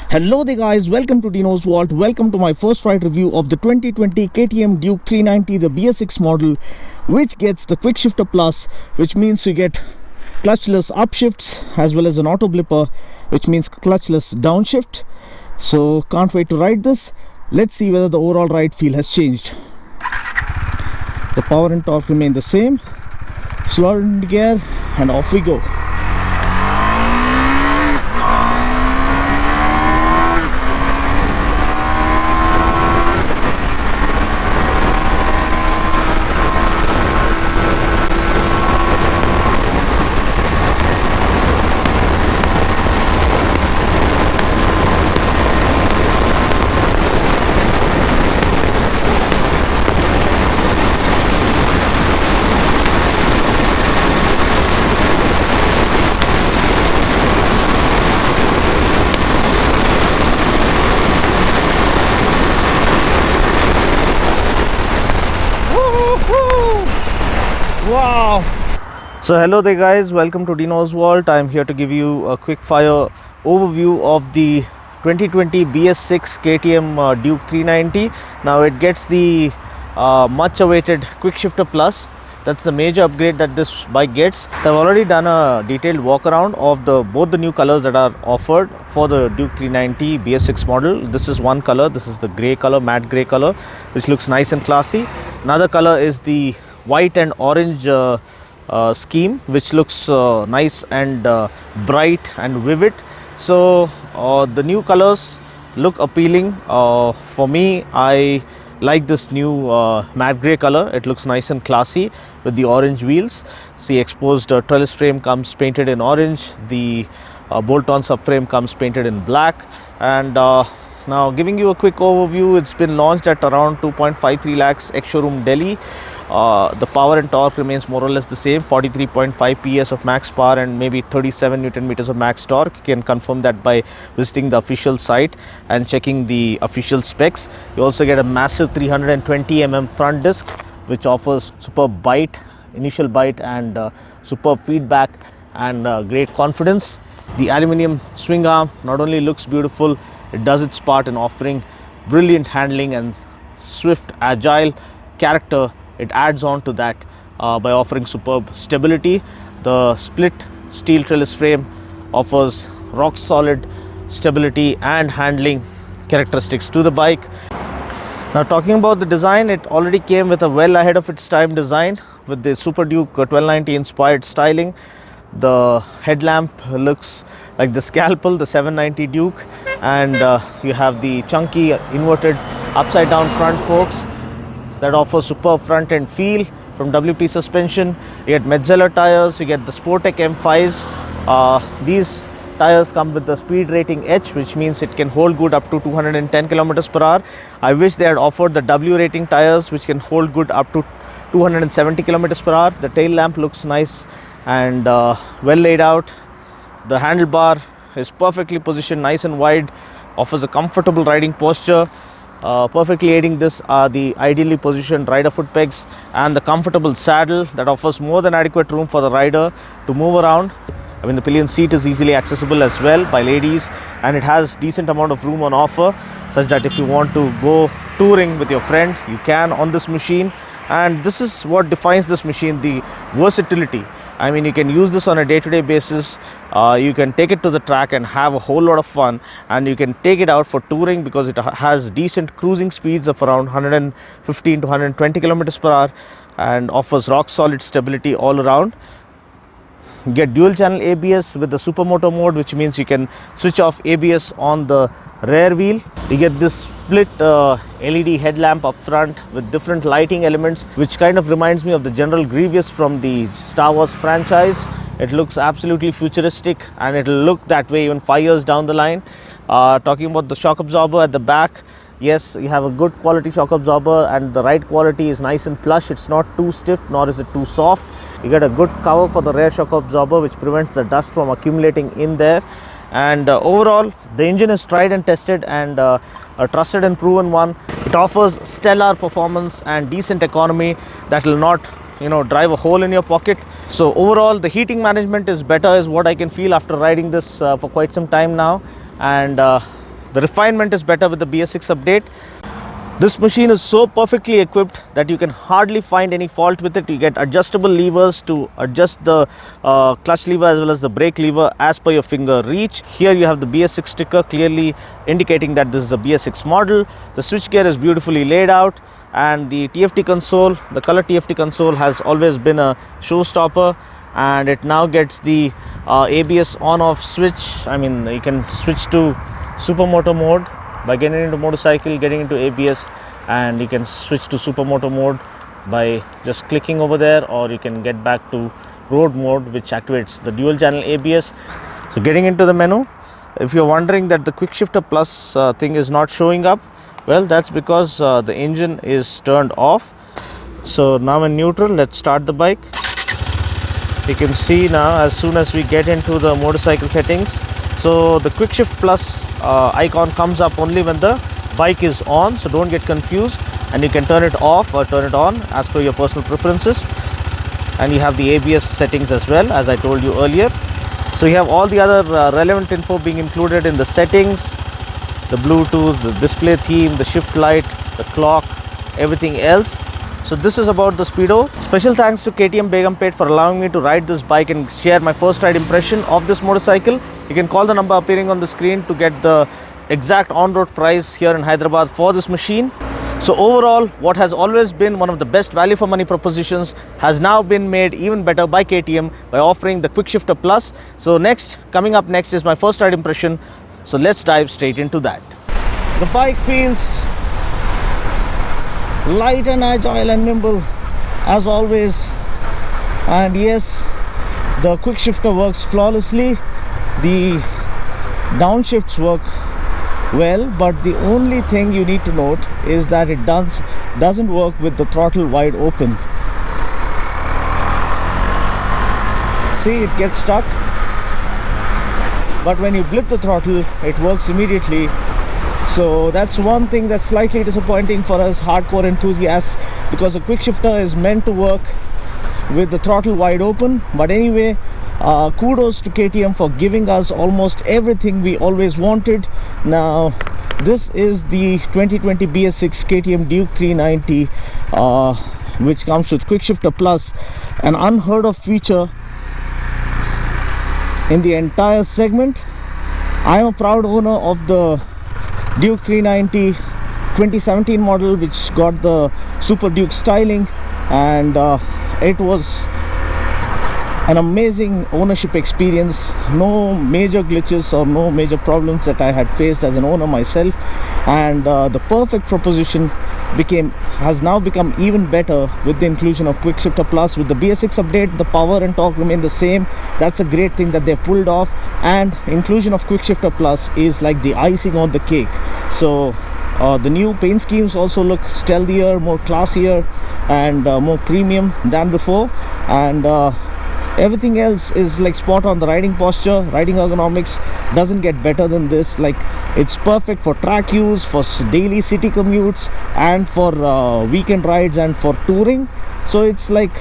Hello there guys, welcome to Dinos Vault. Welcome to my first ride review of the 2020 KTM Duke 390, the BS6 model, which gets the Quickshifter Plus, which means you get clutchless upshifts as well as an auto blipper, which means clutchless downshift. So can't wait to ride this. Let's see whether the overall ride feel has changed. The power and torque remain the same. Slow into gear and off we go. Wow! So hello there guys, welcome to Dinos Vault. I'm here to give you a quick fire overview of the 2020 BS6 KTM Duke 390. Now it gets the much awaited Quickshifter Plus. That's the major upgrade that this bike gets. I've already done a detailed walk around of both the new colors that are offered for the Duke 390 BS6 model. This is one color, this is the grey color, matte grey color, which looks nice and classy. Another color is the white and orange scheme, which looks nice and bright and vivid. So the new colors look appealing. For me, I like this new matte grey color. It looks nice and classy with the orange wheels. See, exposed trellis frame comes painted in orange. The bolt-on subframe comes painted in black. And now giving you a quick overview, it's been launched at around 2.53 lakhs ex-showroom Delhi. The power and torque remains more or less the same, 43.5 PS of max power and maybe 37 Newton meters of max torque. You can confirm that by visiting the official site and checking the official specs. You also get a massive 320 mm front disc, which offers superb bite, initial bite, and superb feedback and great confidence. The aluminium swing arm not only looks beautiful, it does its part in offering brilliant handling and swift, agile character. It adds on to that by offering superb stability. The split steel trellis frame offers rock solid stability and handling characteristics to the bike. Now talking about the design, it already came with a well ahead of its time design with the Super Duke 1290 inspired styling. The headlamp looks like the scalpel, the 790 Duke, and you have the chunky inverted upside down front forks that offers superb front end feel from WP suspension. You get Metzeler tires, you get the Sportec M5s. These tires come with the speed rating H, which means it can hold good up to 210 kilometers per hour. I wish they had offered the W rating tires, which can hold good up to 270 kilometers per hour. The tail lamp looks nice and well laid out. The handlebar is perfectly positioned, nice and wide, offers a comfortable riding posture. Perfectly aiding this are the ideally positioned rider foot pegs and the comfortable saddle that offers more than adequate room for the rider to move around. I mean, the pillion seat is easily accessible as well by ladies, and it has decent amount of room on offer, such that if you want to go touring with your friend, you can on this machine. And this is what defines this machine, the versatility. I mean, you can use this on a day-to-day basis. You can take it to the track and have a whole lot of fun, and you can take it out for touring because it has decent cruising speeds of around 115 to 120 kilometers per hour and offers rock solid stability all around. You get dual channel ABS with the Supermoto mode, which means you can switch off ABS on the rear wheel. You get this split LED headlamp up front with different lighting elements, which kind of reminds me of the General Grievous from the Star Wars franchise. It looks absolutely futuristic, and it will look that way even 5 years down the line. Talking about the shock absorber at the back, yes, you have a good quality shock absorber, and the ride quality is nice and plush. It's not too stiff nor is it too soft. You get a good cover for the rear shock absorber, which prevents the dust from accumulating in there. And overall, the engine is tried and tested and a trusted and proven one. It offers stellar performance and decent economy that will not drive a hole in your pocket. So overall, the heating management is better, is what I can feel after riding this for quite some time now. And The refinement is better with the BS6 update. This machine is so perfectly equipped that you can hardly find any fault with it. You get adjustable levers to adjust the clutch lever as well as the brake lever as per your finger reach. Here you have the BS6 sticker clearly indicating that this is a BS6 model. The switchgear is beautifully laid out, and the TFT console, the color TFT console, has always been a showstopper, and it now gets the ABS on off switch. I mean, you can switch to supermoto mode by getting into motorcycle, getting into ABS, and you can switch to supermoto mode by just clicking over there, or you can get back to road mode, which activates the dual channel ABS. So getting into the menu, if you're wondering that the Quickshifter Plus thing is not showing up, well, that's because the engine is turned off. So now in neutral, let's start the bike. You can see now as soon as we get into the motorcycle settings, so the Quickshift Plus icon comes up only when the bike is on, so don't get confused, and you can turn it off or turn it on as per your personal preferences. And you have the ABS settings as well, as I told you earlier. So you have all the other relevant info being included in the settings, the Bluetooth, the display theme, the shift light, the clock, everything else. So this is about the Speedo. Special thanks to KTM Begumpet for allowing me to ride this bike and share my first ride impression of this motorcycle. You can call the number appearing on the screen to get the exact on-road price here in Hyderabad for this machine. So overall, what has always been one of the best value for money propositions has now been made even better by KTM by offering the Quickshifter Plus. So coming up next is my first ride impression. So let's dive straight into that. The bike feels light and agile and nimble as always, and yes, the Quickshifter works flawlessly. The downshifts work well, but the only thing you need to note is that it doesn't work with the throttle wide open. See, it gets stuck, but when you blip the throttle, it works immediately. So that's one thing that's slightly disappointing for us hardcore enthusiasts, because the Quickshifter is meant to work with the throttle wide open. But anyway, kudos to KTM for giving us almost everything we always wanted. Now this is the 2020 BS6 KTM Duke 390, which comes with Quickshifter Plus, an unheard of feature in the entire segment. I am a proud owner of the Duke 390 2017 model, which got the Super Duke styling, and it was an amazing ownership experience. No major glitches or no major problems that I had faced as an owner myself, and the perfect proposition has now become even better with the inclusion of Quickshifter Plus. With the BS6 update, the power and torque remain the same. That's a great thing that they pulled off, and inclusion of Quickshifter Plus is like the icing on the cake. So the new paint schemes also look stealthier, more classier, and more premium than before, and everything else is like spot on. The riding posture, riding ergonomics doesn't get better than this. Like, it's perfect for track use, for daily city commutes, and for weekend rides and for touring. So it's like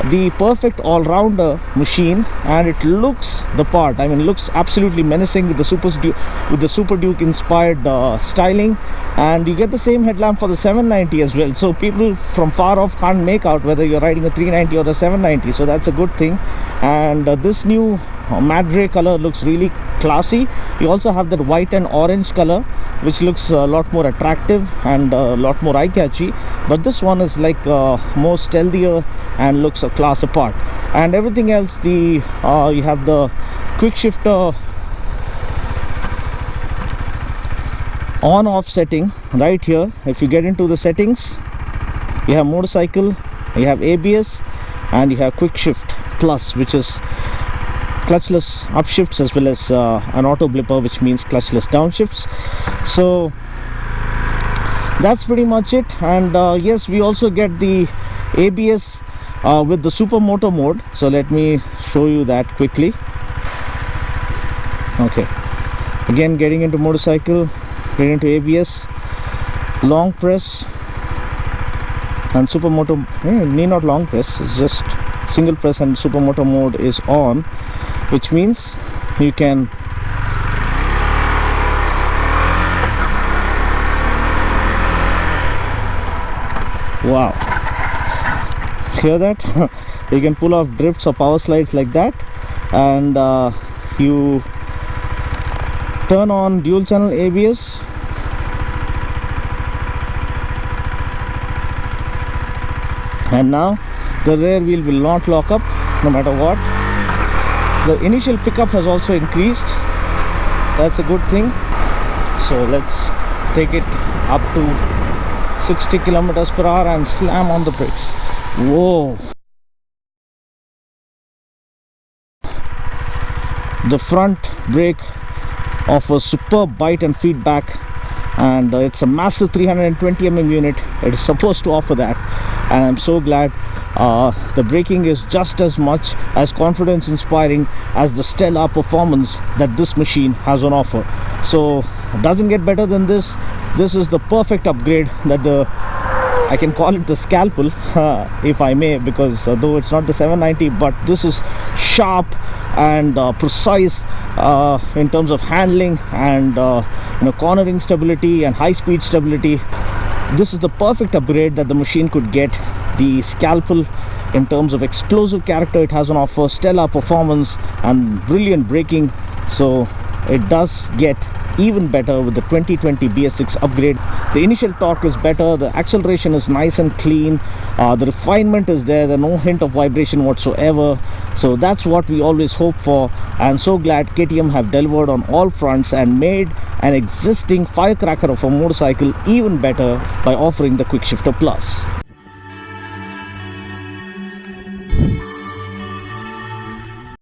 the perfect all-rounder machine, and it looks the part. I mean, looks absolutely menacing with the Super Duke inspired styling, and you get the same headlamp for the 790 as well. So people from far off can't make out whether you're riding a 390 or a 790. So that's a good thing. And this new matte gray color looks really classy. You also have that white and orange color, which looks a lot more attractive and a lot more eye-catchy. But this one is like more stealthier and looks a class apart. And everything else, you have the Quickshifter on-off setting right here. If you get into the settings, you have motorcycle, you have ABS, and you have Quickshift Plus, which is clutchless upshifts, as well as an auto blipper, which means clutchless downshifts. So that's pretty much it. And yes, we also get the ABS with the supermoto mode. So let me show you that quickly. Okay, again, getting into motorcycle, getting into ABS, long press, and supermoto, need not long press, it's just single press, and supermoto mode is on, which means you can Wow, hear that? You can pull off drifts or power slides like that, and you turn on dual channel ABS, and now the rear wheel will not lock up no matter what. The initial pickup has also increased. That's a good thing. So let's take it up to 60 kilometers per hour and slam on the brakes. Whoa, the front brake offers superb bite and feedback, and it's a massive 320 unit. It is supposed to offer that, and I'm so glad. The braking is just as much as confidence inspiring as the stellar performance that this machine has on offer. So it doesn't get better than this. This is the perfect upgrade that I can call it the scalpel, if I may, because though it's not the 790, but this is sharp and precise in terms of handling and cornering stability and high speed stability. This is the perfect upgrade that the machine could get. The scalpel, in terms of explosive character, it has on offer, stellar performance and brilliant braking. So it does get even better with the 2020 BS6 upgrade. The initial torque is better, the acceleration is nice and clean, the refinement is there, there's no hint of vibration whatsoever. So that's what we always hope for, and so glad KTM have delivered on all fronts and made an existing firecracker of a motorcycle even better by offering the Quickshifter Plus.